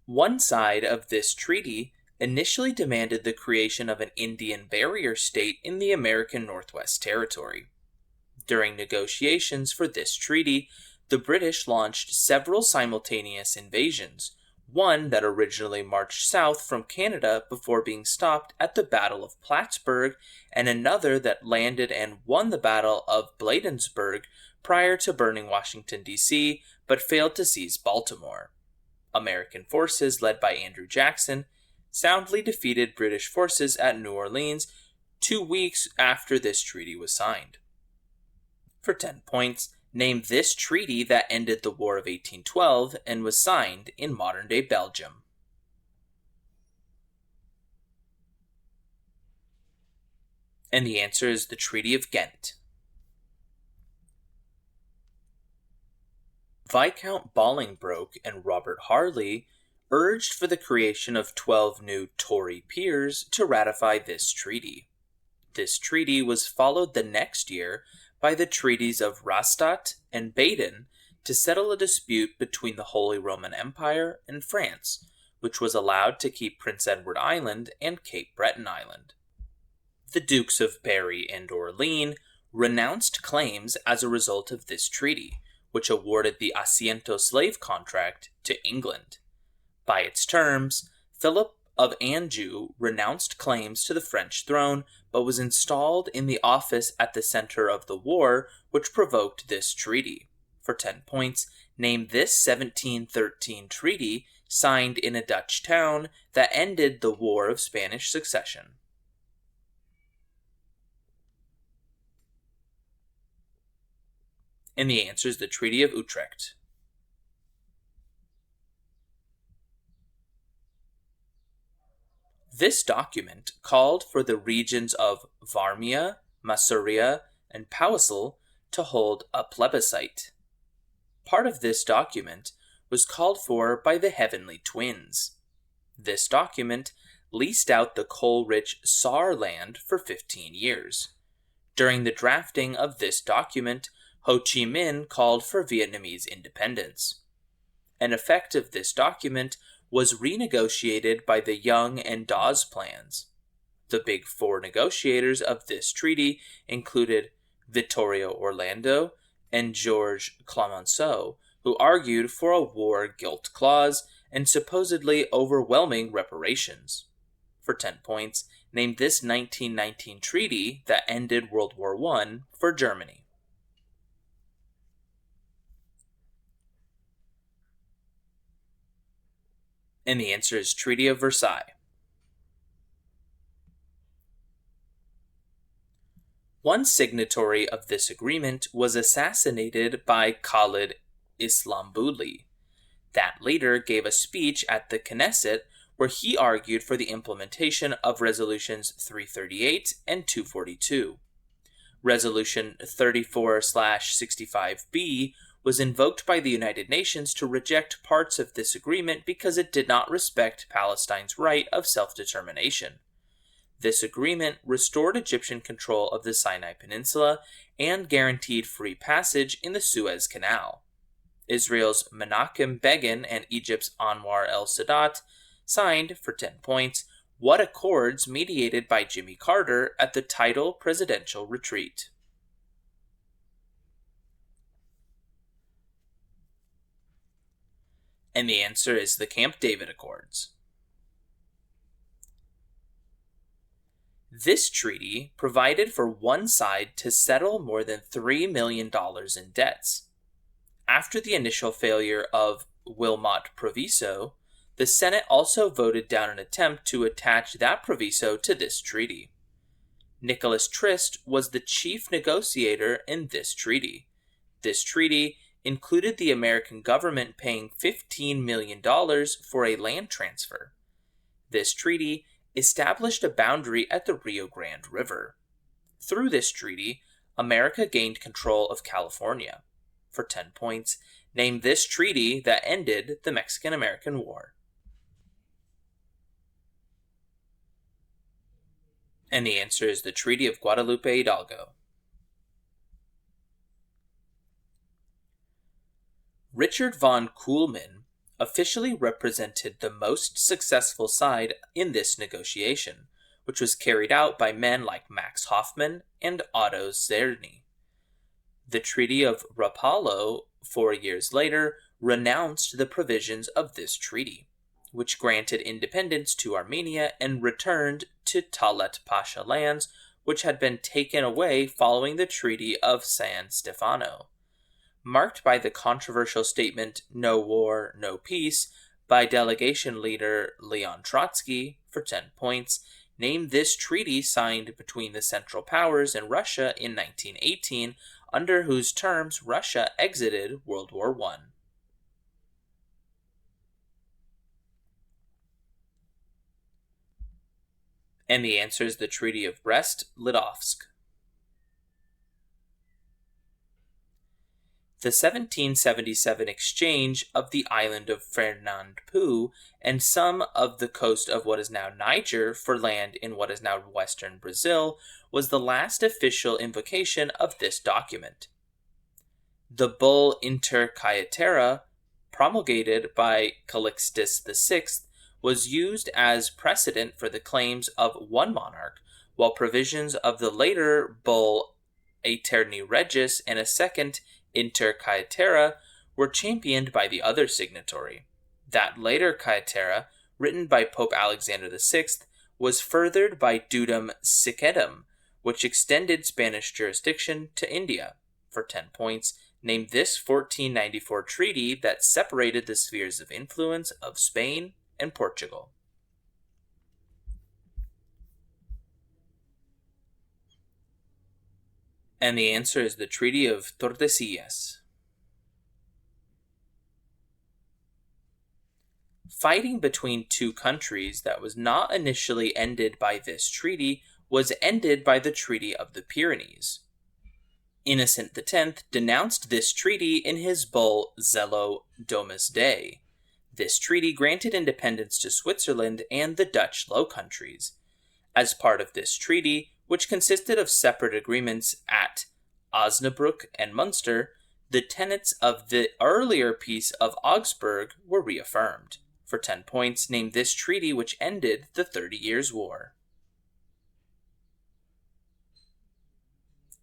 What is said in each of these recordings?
One side of this treaty initially demanded the creation of an Indian barrier state in the American Northwest Territory. During negotiations for this treaty, the British launched several simultaneous invasions, one that originally marched south from Canada before being stopped at the Battle of Plattsburgh, and another that landed and won the Battle of Bladensburg prior to burning Washington, D.C., but failed to seize Baltimore. American forces, led by Andrew Jackson, soundly defeated British forces at New Orleans 2 weeks after this treaty was signed. For 10 points, name this treaty that ended the War of 1812 and was signed in modern-day Belgium. And the answer is the Treaty of Ghent. Viscount Bolingbroke and Robert Harley urged for the creation of 12 new Tory peers to ratify this treaty. This treaty was followed the next year by the treaties of Rastatt and Baden to settle a dispute between the Holy Roman Empire and France, which was allowed to keep Prince Edward Island and Cape Breton Island. The Dukes of Berry and Orleans renounced claims as a result of this treaty, which awarded the Asiento slave contract to England. By its terms, Philip of Anjou renounced claims to the French throne, but was installed in the office at the center of the war, which provoked this treaty. For 10 points, name this 1713 treaty signed in a Dutch town that ended the War of Spanish Succession. And the answer is the Treaty of Utrecht. This document called for the regions of Varmia, Masuria, and Powysl to hold a plebiscite. Part of this document was called for by the Heavenly Twins. This document leased out the coal-rich Saar land for 15 years. During the drafting of this document, Ho Chi Minh called for Vietnamese independence. An effect of this document was renegotiated by the Young and Dawes plans. The big four negotiators of this treaty included Vittorio Orlando and Georges Clemenceau, who argued for a war guilt clause and supposedly overwhelming reparations. For 10 points, name this 1919 treaty that ended World War I for Germany. And the answer is Treaty of Versailles. One signatory of this agreement was assassinated by Khalid Islambuli. That leader gave a speech at the Knesset where he argued for the implementation of Resolutions 338 and 242. Resolution 34/65B was invoked by the United Nations to reject parts of this agreement because it did not respect Palestine's right of self-determination. This agreement restored Egyptian control of the Sinai Peninsula and guaranteed free passage in the Suez Canal. Israel's Menachem Begin and Egypt's Anwar el-Sadat signed, for 10 points, what accords mediated by Jimmy Carter at the Tidal Presidential Retreat. And the answer is the Camp David Accords. This treaty provided for one side to settle more than $3 million in debts. After the initial failure of Wilmot Proviso, the Senate also voted down an attempt to attach that proviso to this treaty. Nicholas Trist was the chief negotiator in this treaty. This treaty included the American government paying $15 million for a land transfer. This treaty established a boundary at the Rio Grande River. Through this treaty, America gained control of California. For 10 points, name this treaty that ended the Mexican-American War. And the answer is the Treaty of Guadalupe Hidalgo. Richard von Kuhlmann, officially represented the most successful side in this negotiation, which was carried out by men like Max Hoffman and Otto Czerny. The Treaty of Rapallo, 4 years later, renounced the provisions of this treaty, which granted independence to Armenia and returned to Talat Pasha lands, which had been taken away following the Treaty of San Stefano. Marked by the controversial statement, "No war, no peace," by delegation leader Leon Trotsky, for 10 points, named this treaty signed between the Central Powers and Russia in 1918, under whose terms Russia exited World War I. And the answer is the Treaty of Brest-Litovsk. The 1777 exchange of the island of Fernand-Poo and some of the coast of what is now Niger for land in what is now western Brazil was the last official invocation of this document. The bull Inter Caetera, promulgated by Calixtus VI, was used as precedent for the claims of one monarch, while provisions of the later bull Aeterni Regis and a second Inter Caetera were championed by the other signatory. That later Caetera, written by Pope Alexander VI, was furthered by Dudum Siccedum, which extended Spanish jurisdiction to India. For 10 points, named this 1494 treaty that separated the spheres of influence of Spain and Portugal. And the answer is the Treaty of Tordesillas. Fighting between two countries that was not initially ended by this treaty was ended by the Treaty of the Pyrenees. Innocent X denounced this treaty in his bull Zelo Domus Dei. This treaty granted independence to Switzerland and the Dutch Low Countries. As part of this treaty, which consisted of separate agreements at Osnabrück and Munster, the tenets of the earlier Peace of Augsburg were reaffirmed. For 10 points, named this treaty which ended the 30 Years' War.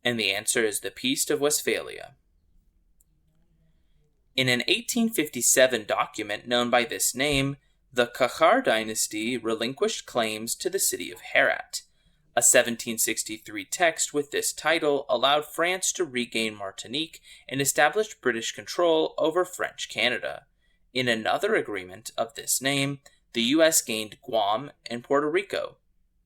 And the answer is the Peace of Westphalia. In an 1857 document known by this name, the Khachar dynasty relinquished claims to the city of Herat. A 1763 text with this title allowed France to regain Martinique and established British control over French Canada. In another agreement of this name, the U.S. gained Guam and Puerto Rico.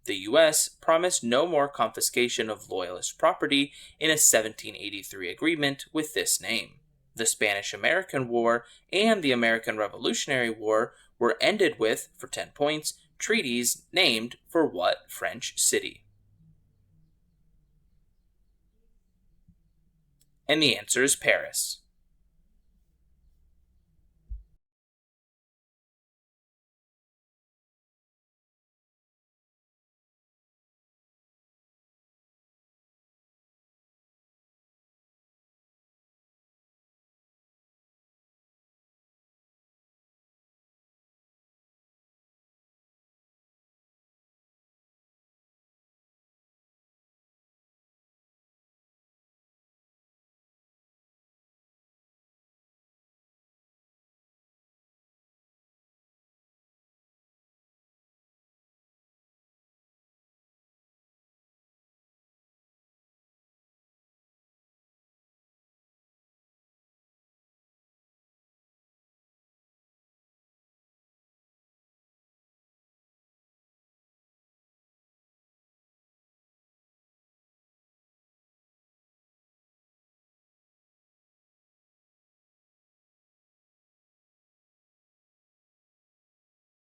The U.S. promised no more confiscation of Loyalist property in a 1783 agreement with this name. The Spanish-American War and the American Revolutionary War were ended with, for 10 points, treaties named for what French city? And the answer is Paris.